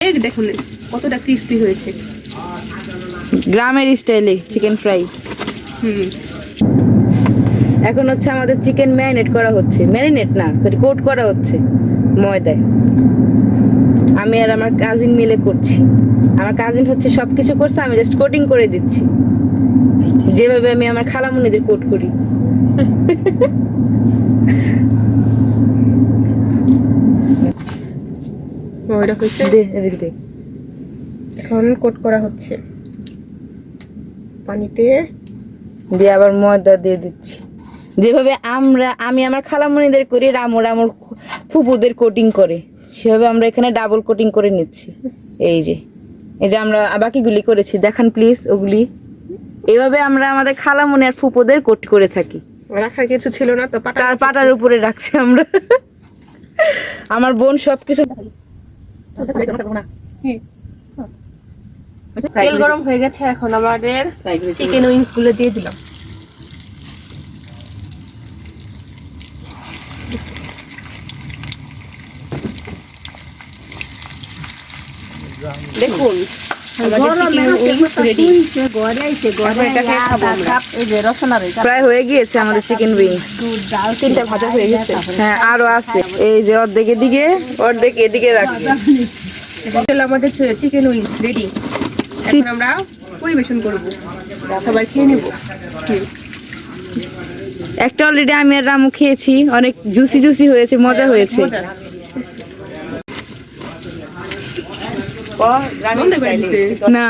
এই যে দেখুন কতটা ক্রিস্পি হয়েছে। গ্রামের স্টাইলে চিকেন ফ্রাই। এখন হচ্ছে আমাদের চিকেন ম্যারিনেট করা হচ্ছে, ম্যারিনেট না সরি কোট করা হচ্ছে ময়দায়। আমি আর আমার কাজিন মিলে করছি। আমার কাজিন হচ্ছে সবকিছু করছে, আমি জাস্ট কোটিং করে দিচ্ছি, যেভাবে আমি আমার খালামুনিদের কোট করি। ময়দা হয়েছে, দে এদিকে দে। এখন কোট করা হচ্ছে পানিতে। দিয়ে আবার ময়দা দিয়ে দিচ্ছি, যেভাবে আমি আমার খালামুনিদের করি, রামুর আমার ফুপুদের কোটিং করে, সেভাবে আমরা এখানে ডাবল কোটিং করে নিচ্ছি। এই যে আমরা বাকিগুলি করেছি, দেখান প্লিজ ওগুলি। এইভাবে আমরা আমাদের খালামুনি আর ফুপুদের কোট করে থাকি। রাখার কিছু ছিল না তো পাটার উপরে রাখছি আমরা। আমার বোন সবকিছু। তেল গরম হয়ে গেছে, এখন আমাদের চিকেন উইংস গুলো দিয়ে দিলাম। দেখুন প্রায় হয়ে গিয়েছে আমাদের চিকেন উইংস। 3টা ভাজা হয়ে গেছে। হ্যাঁ আরো আছে, এই যে অর্ধেক এদিকে অর্ধেক এদিকে রাখছি। আমাদের চিকেন উইংস রেডি। এখন আমরা পরিবেশন করব, সবাই খেয়ে নেব। একটা অলরেডি আমি আর রামু খেয়েছি, অনেক জুসি জুসি হয়েছে, মজা হয়েছে। মজা। না